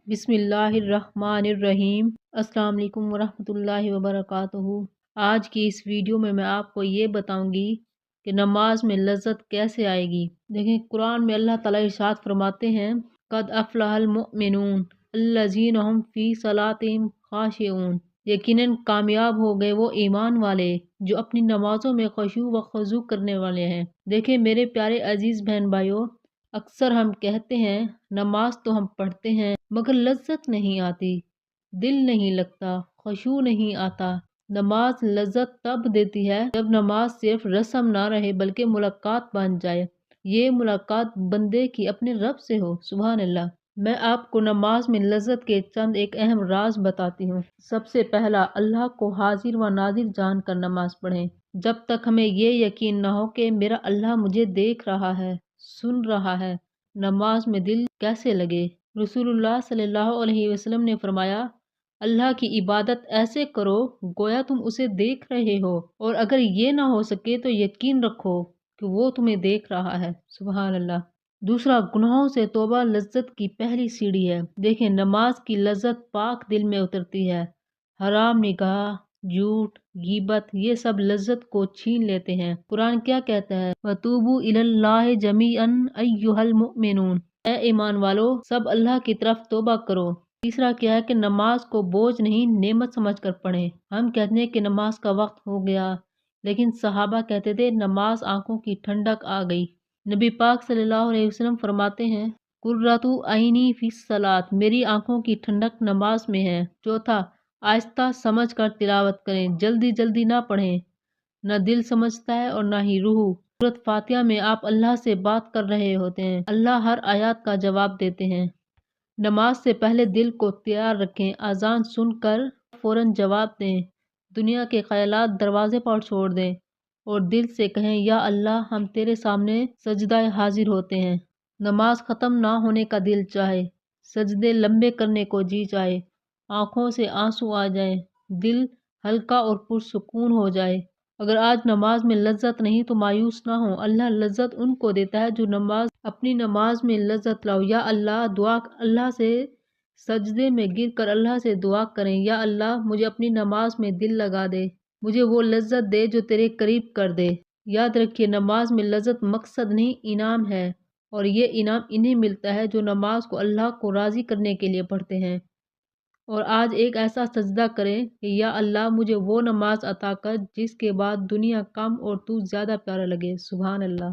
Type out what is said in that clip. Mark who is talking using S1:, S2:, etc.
S1: بسم اللہ الرحمن الرحیم۔ السلام علیکم ورحمۃ اللہ وبرکاتہ۔ آج کی اس ویڈیو میں آپ کو یہ بتاؤں گی کہ نماز میں لذت کیسے آئے گی۔ دیکھیں قرآن میں اللہ تعالیٰ ارشاد فرماتے ہیں قد افلح المؤمنون الذین هم فی صلاتہم خاشعون، یقیناً کامیاب ہو گئے وہ ایمان والے جو اپنی نمازوں میں خشوع و خضوع کرنے والے ہیں۔ دیکھیں میرے پیارے عزیز بہن بھائیوں، اکثر ہم کہتے ہیں نماز تو ہم پڑھتے ہیں مگر لذت نہیں آتی، دل نہیں لگتا، خشوع نہیں آتا۔ نماز لذت تب دیتی ہے جب نماز صرف رسم نہ رہے بلکہ ملاقات بن جائے۔ یہ ملاقات بندے کی اپنے رب سے ہو، سبحان اللہ۔ میں آپ کو نماز میں لذت کے چند ایک اہم راز بتاتی ہوں۔ سب سے پہلا، اللہ کو حاضر و ناظر جان کر نماز پڑھیں۔ جب تک ہمیں یہ یقین نہ ہو کہ میرا اللہ مجھے دیکھ رہا ہے، سن رہا ہے، نماز میں دل کیسے لگے۔ رسول اللہ صلی اللہ علیہ وسلم نے فرمایا اللہ کی عبادت ایسے کرو گویا تم اسے دیکھ رہے ہو، اور اگر یہ نہ ہو سکے تو یقین رکھو کہ وہ تمہیں دیکھ رہا ہے، سبحان اللہ۔ دوسرا، گناہوں سے توبہ لذت کی پہلی سیڑھی ہے۔ دیکھیں نماز کی لذت پاک دل میں اترتی ہے۔ حرام نگاہ، جھوٹ، غیبت، یہ سب لذت کو چھین لیتے ہیں۔ قرآن کیا کہتا ہے وَتُوبُوا إِلَى اللَّهِ جَمِيعًا أَيُّهَا الْمُؤْمِنُونَ، اے ایمان والو سب اللہ کی طرف توبہ کرو۔ تیسرا کیا ہے کہ نماز کو بوجھ نہیں نعمت سمجھ کر پڑھیں۔ ہم کہتے ہیں کہ نماز کا وقت ہو گیا، لیکن صحابہ کہتے تھے نماز آنکھوں کی ٹھنڈک آ گئی۔ نبی پاک صلی اللہ علیہ وسلم فرماتے ہیں قرۃ عینی فی الصلاۃ، میری آنکھوں کی ٹھنڈک نماز میں ہے۔ چوتھا، آہستہ سمجھ کر تلاوت کریں، جلدی جلدی نہ پڑھیں، نہ دل سمجھتا ہے اور نہ ہی روح۔ سورۃ فاتحہ میں آپ اللہ سے بات کر رہے ہوتے ہیں، اللہ ہر آیات کا جواب دیتے ہیں۔ نماز سے پہلے دل کو تیار رکھیں، اذان سن کر فوراً جواب دیں، دنیا کے خیالات دروازے پر چھوڑ دیں اور دل سے کہیں یا اللہ ہم تیرے سامنے سجدہ حاضر ہوتے ہیں۔ نماز ختم نہ ہونے کا دل چاہے، سجدے لمبے کرنے کو جی چاہے، آنکھوں سے آنسو آ جائیں، دل ہلکا اور پرسکون ہو جائے۔ اگر آج نماز میں لذت نہیں تو مایوس نہ ہوں، اللہ لذت ان کو دیتا ہے جو اپنی نماز میں لذت لاؤ۔ یا اللہ دعا اللہ سے سجدے میں گر کر اللہ سے دعا کریں یا اللہ مجھے اپنی نماز میں دل لگا دے، مجھے وہ لذت دے جو تیرے قریب کر دے۔ یاد رکھیے نماز میں لذت مقصد نہیں انعام ہے، اور یہ انعام انہیں ملتا ہے جو نماز کو اللہ کو راضی کرنے کے لیے پڑھتے ہیں۔ اور آج ایک ایسا سجدہ کریں کہ یا اللہ مجھے وہ نماز عطا کر جس کے بعد دنیا کم اور تو زیادہ پیارا لگے، سبحان اللہ۔